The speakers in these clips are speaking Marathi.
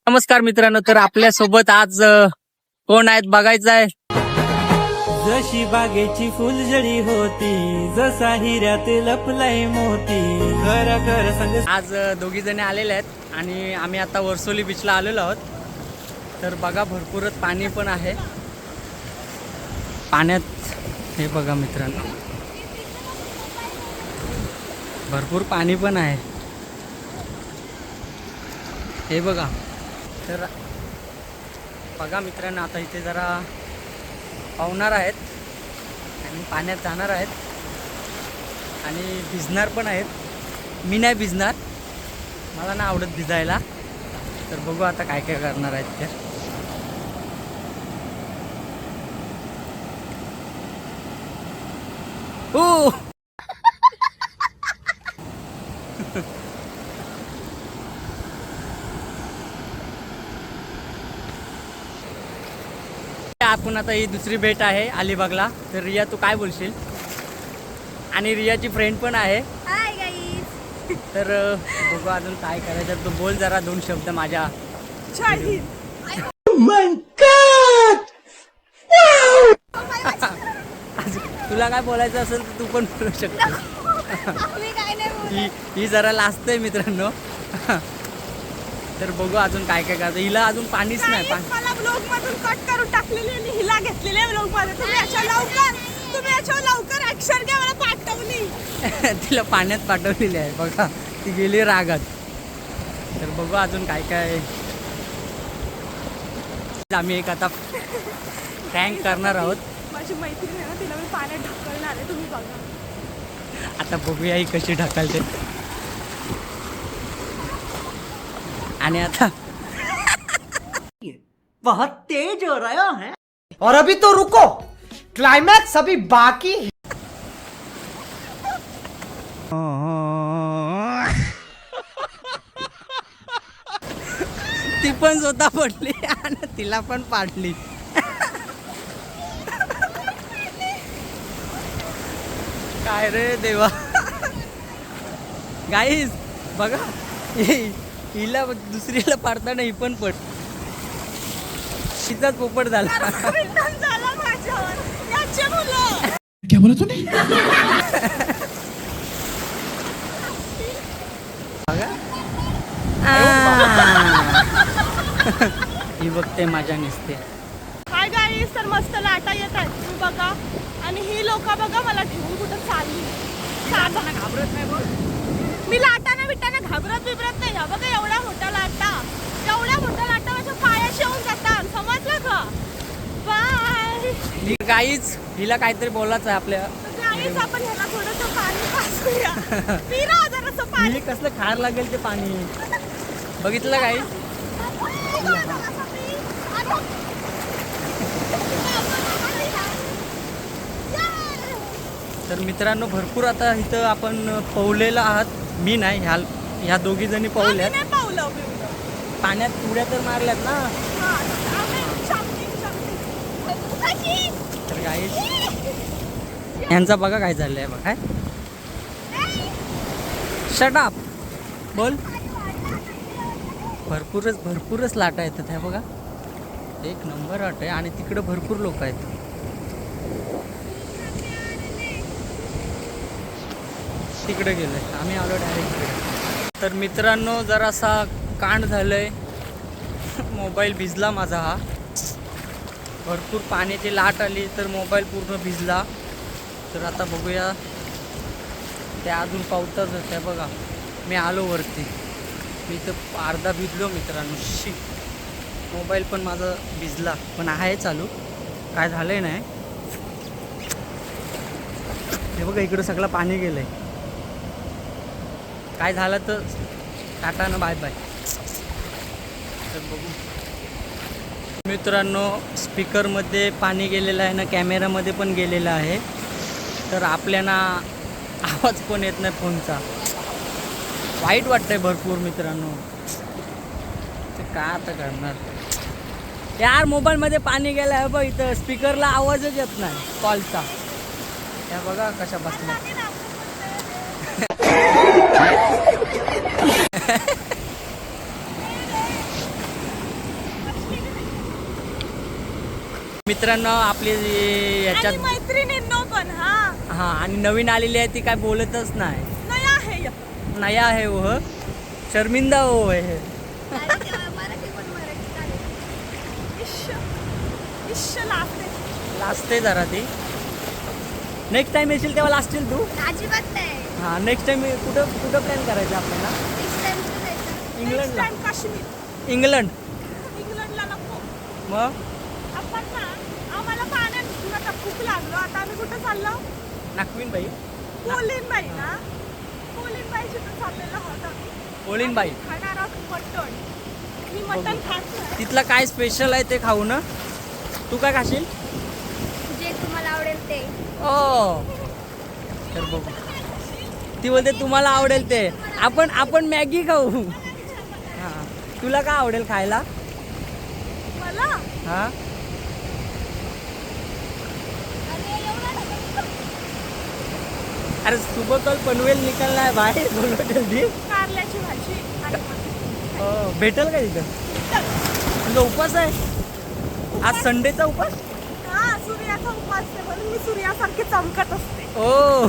नमस्कार मित्रांनो, तर आपल्या सोबत आज कोण आहेत बघायचं आहे. जशी बागेची फुलझडी होती, जसा हिऱ्यात लपलाय मोती. खर खर सांग. आज दोघी जणी आलेले आहेत आणि आम्ही आता वर्सोली बीचला आलेलो आहोत. तर बघा, भरपूरच पाणी पण आहे पाण्यात. हे बघा मित्रांनो, भरपूर पाणी पण आहे. हे बघा. तर बघा मित्रांनो, आता इथे जरा पावणार आहेत आणि पाण्यात जाणार आहेत आणि भिजणार पण आहेत. मी नाही भिजणार, मला नाही आवडत भिजायला. तर बघू आता काय काय करणार आहेत ते. हो आपण आता ही दुसरी भेट आहे अलिबागला. तर रिया, तू काय बोलशील? आणि रियाची फ्रेंड पण आहे. Hi guys. तर बघू अजून काय करायचं. तू बोल जरा दोन शब्द माझ्या. तुला काय बोलायचं असेल तर तू पण बोलू शकतो. मी काय नाही बोलत. ही जरा लाजतंय मित्रांनो. तर बघू अजून काय काय करायचं. हिला अजून पाणीच नाही. Guys, मला ब्लॉग मधून कट करून टाकलेली आणि हिला घेतलेले ब्लॉग मध्ये. तुम्ही याच्यावर लवकर ऍक्शन घ्या. मला पाठवली. तिला पाण्यात पाठवलेली आहे बघा. ती गेली रागात. तर बघू अजून काय काय. आम्ही एक आता प्रँक करणार आहोत. माझी मैत्रीण आहे ना, तिला मी पाण्यात ढकलणार आहे. तुम्ही बघा. आता बघूया ही कशी ढकलते. आणि आता बहुत तेज हो रहा है और अभी तो रुको, क्लाइमैक्स अभी बाकी है. ती पण स्वतः पडली आणि तिला पण पाडली. काय रे देवा. गाईज बघा, हिला दुसरीला पाडताना ही पण पड. तिचाच पोपट झाला. परिणाम झाला माझ्यावर. याचे मुलं. क्या बोला तूने? बघा, ही बघते माझ्या निसते. Hi guys. तर मस्त लाटा येत आहेत. तुम्ही बघा. आणि ही लोक बघा मला ठेवून कुठं चालली. घाबरत नाही बघ. मी लाटाना बिटाना घाबरत बिबरत नाही. हा बघा, एवढ्या मोठ्या लाटा माझ्या पायाशी येऊन जातात. समजलं का? बाय. गाईज, हिला काहीतरी बोलायचं आहे आपल्या. गाईज, आपण ह्याला थोडंसं पाणी पाजूया. पिरा जरासं पाणी. ही कसलं खार लागेल ते पाणी. बघितलं गाईज. तर मित्रांनो, भरपूर आता इथं आपण पोहलेलं आहात. मी नाही, ह्या दोघी जणी पोहल्यात. नाही पावलं बिवलं. पाण्यात उड्या तर मारल्यात ना. हा, आम्ही शांती. तर गाईज, यांचा बघा काय झालंय बघा. Shut up. बोल. भरपूरच लाटा येतात ह्या बघा. एक नंबर आट आहे आणि तिकडे भरपूर लोक आहेत. तिकडे गेलोय आम्ही, आलो डायरेक्ट तिकडे. तर मित्रांनो, जरासा कांड झालंय. मोबाईल भिजला माझा. हा भरपूर पाण्याची लाट आली तर मोबाईल पूर्ण भिजला. तर आता बघूया. त्या अजून पावताच होत्या बघा. मी आलो वरती. मी तर अर्धा भिजलो मित्रांनो. मोबाईल पण माझा भिजला, पण आहे चालू. काय झालंय नाही. हे बघा, इकडं सगळं पाणी गेलंय. काय झालं तर टाटा ना बाय बाय. तर बघू मित्रांनो, स्पीकरमध्ये पाणी गेलेलं आहे ना, कॅमेरामध्ये पण गेलेलं आहे. तर आपल्याला आवाज पण येत नाही फोनचा. वाईट वाटतंय भरपूर मित्रांनो. ते काय आता करणार यार. मोबाईलमध्ये पाणी गेलं आहे बघ. इथं स्पीकरला आवाजच येत नाही कॉलचा. त्या बघा कशा बसल्या. मित्रांनो आपली याच्यात आणि मैत्रिणींनो पण हा हा आणि नवीन आलेली आहे ती काय बोलतच नाही. नाही आहे नया आहे वो शर्मिंदा हो है. इश्श लागते. लाजते जरा ती. नेक्स्ट टाइम येशील तेव्हा लाजशील तू. अजिबात नाही. हा नेक्स्ट टाइम कुठं कुठं प्लॅन करायचं आपल्याला. नेक्स्ट टाइम जायचं. नेक्स्ट इंग्लंडला. टाइम काश्मीर. इंग्लंड. इंग्लंडला नको. मग आपण ना आम्हाला पाण्यात आता खूप लागलो. आता आम्ही कुठं चाललो? नागवीन बाई. कोलीनबाई ना कोलीनबाई जिथं चाललेलो आहोत आम्ही. कोलीनबाई. खाणार आहोत मटण. मी मटण खात नाही. तिथलं काय स्पेशल आहे ते खाऊ ना. तू काय खाशील. जे तुम्हाला आवडेल ते. ओ तर बघू. ती बोलते तुम्हाला आवडेल ते. आपण मॅगी खाऊ. हा तुला काय आवडेल खायला. मला हा अरे सुबह कल पनवेल निकलना है भाई. बोलो जल्दी. कारल्याची भाजी आणि मटण. भेटेल का तिथं. तुझा उपास आहे आज संडेचा उपास. हा सूर्याचा उपास आहे म्हणून मी सूर्यासारखे चमकत असते. ओ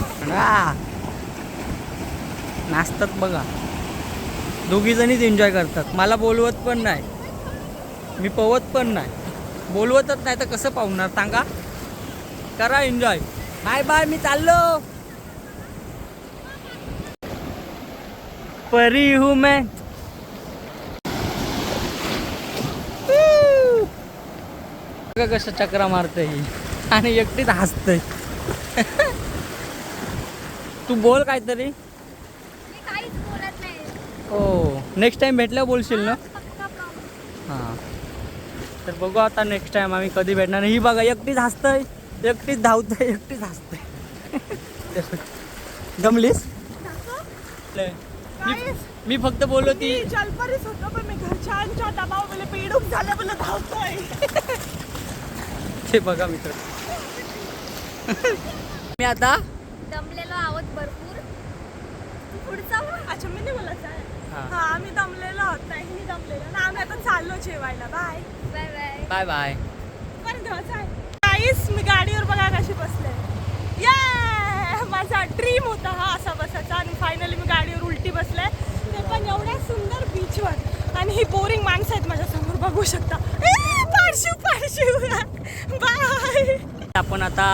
नाचतात बघा. दोघी जणीच एन्जॉय करतात. मला बोलवत पण नाही. मी पवत पण नाही. बोलवतच नाही तर कसं पाहुणार सांगा. करा एन्जॉय. बाय बाय मी चाललो. परी हूँ मैं. कसं चक्रा मारते ही आणि एकटीच हसते. तू बोल काहीतरी. मी काहीच बोलत नाही. हो नेक्स्ट टाइम भेटल्यावर बोलशील ना. पक्का प्रॉमिस. हां तर बघू आता नेक्स्ट टाइम आम्ही कधी भेटणार नाही. ही बघा एकटीच हसतंय एकटीच धावतंय एकटीच हसतंय. दमलीस. मी फक्त बोललो ती. मी जलपरीच होतो पण मी घरच्यांच्या दबावामुळे पेडूक झालं मला धावतोय. ते बघा मित्र. मी आता दमलेलो आहोत भरपूर. पुढचा बोल. अच्छा मी नाही बोलत आहे. हा. हा आम्ही दमलेलो आहोत. नाही मी दमलेलो ना. आम्ही आता चाललो जेवायला. Bye. Bye bye. Bye bye. पण धवायचं आहे. काहीच मी गाडीवर बघा कशी बसले. ये माझा ड्रीम होता हा असा बसायचा आणि फायनली मी गाडीवर उलटी बसले. ते पण एवढ्या सुंदर बीचवर आणि ही बोरिंग माणसं आहेत माझ्या समोर बघू शकता. पारशिव बाय. आपण आता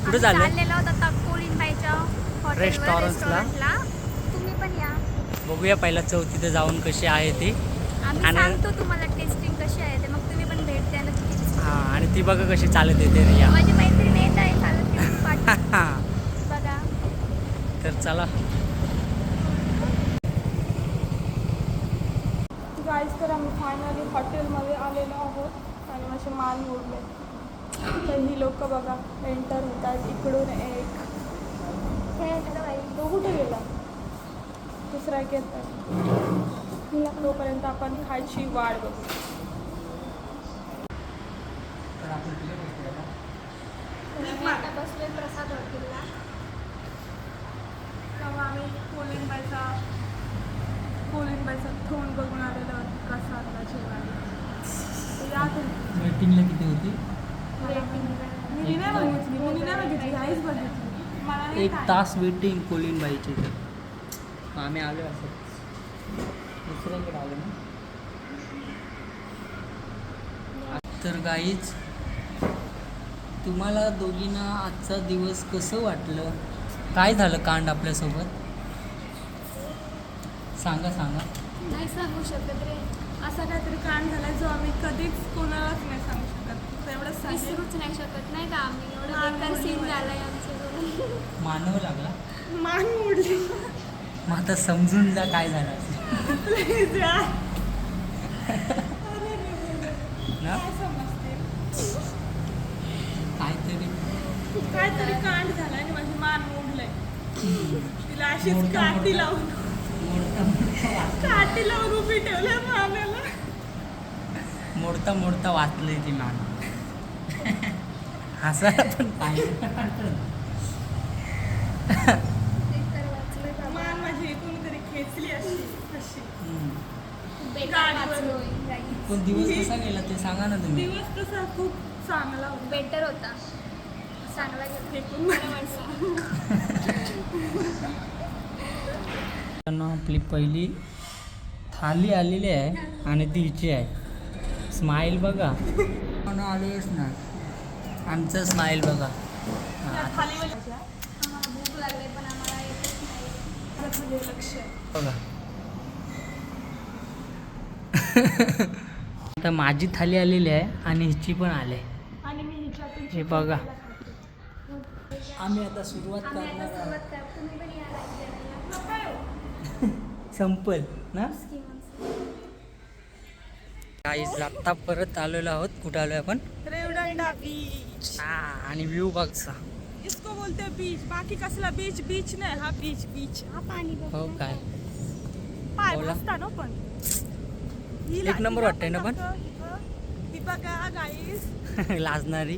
कुठे चाललो. चाललेलो आहोत आता कोलीनबाईच्या हॉटेलवर रेस्टॉरंटला. रेस्टॉरंटला. तुम्ही पण या. बघूया पहिला चौथीत जाऊन कशी आहे ती. आम्ही आणि- सांगतो तुम्हाला टेस्टिंग कशी आहे ते. मग तुम्ही पण भेट द्या नक्कीच. हां आणि ती बघा कशी चालत येते रिया. माझी मैत्रीण येत आहे चालत घेऊन पाठ बघा. तर चला. गाईज तर आम्ही फायनली हॉटेलमध्ये आलेलो आहोत आणि माझे मान मोडले. तर ही लोक बघा एंटर होतात. इकडून एक तो कुठे गेला. दुसरा एक येत आहे. तोपर्यंत आपण खायची वाट बघू. आता बसलोय प्रसाद हॉटेलला. तेव्हा आम्ही कोलिनबाईचा थोंड बघून आलेलो आहोत प्रसादला जेवायला. तर या तुम्ही. वेटिंगला किती होती. मी नाही बघितली आईच बघितली. मला नाही एक काय. तास वेटिंग कोलिनबाईची. तर आम्ही आलो असं दुसऱ्यांकडे आलो ना. तर गाईच तुम्हाला दोघींना आजचा दिवस कसं वाटलं. काय झालं कांड आपल्यासोबत सांगा. नाही सांगू शकत रे. असा काहीतरी कांड झाला जो आम्ही कधीच कोणालाच नाही सांगू शकत. एवढंच सांगेन. विसरूच नाही शकत नाही का आम्ही. एवढं मान बेकार मोडली सीन मला. झालाय आमच्याकडून. मानव लागला. मान मोडली. मग आता समजून जा काय झालं असेल. प्लीज यार. ना काय समजते. काहीतरी कांड झाला आणि माझी मान मोडलंय. तिला अशीच काठी लावून उभी ठेवलंय मानेला. मोडता वाचलंय ती मान. हसायला पण पाहिजे. मान माझी कोणीतरी खेचली अशी. बेकार वाचलोय guys. पण दिवस कसा गेला ते सांगा ना तुम्ही. दिवस कसा खूप चांगला होता. बेटर होता. चांगला गेला. फेकून मला माणसं. आपली पहिली थाली आलेली आहे आणि ती हिची आहे. स्माईल बघा पण आलेच ना आमचं स्माईल बघा. त्या थालीमध्ये आम्हाला भूक लागली पण आम्हाला येतच नाही. म्हणजे लक्ष आहे. बघा आता माझी थाली आलेली आहे आणि हिची पण आली आहे. आणि मी हिच्यातून हे बघा आम्ही आता सुरुवात आम्ही आता करणार सुरुवात करू. तुम्ही पण या लागल्या. नको येऊ. संपल ना. स्कीम काही आता परत आलेलो आहोत. कुठं आलोय आपण. रेवदंडा बीच. हा आणि व्ह्यू बघसा. इसको बोलते बीच. बाकी कसला बीच बीच नाही हा बीच बीच. हा पाणी बघ. हो काय पाय बोला. बसता ना पण ही एक नंबर वाटतंय ना पण? ही बघा गाईस लाजणारी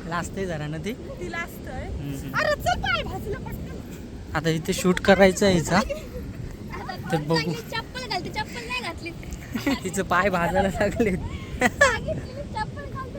लाजते जरा ना ती. तिला असतंय. हम्म. अरे चल पाय भाजलं पटकन. आता इथे शूट करायचं आहे हिचा. आता तर बघू. चांगली चप्पल घालते. चप्पल नाही घातली. तिचं पाय भाजायला लागले. सांगितलेली चप्पल घालते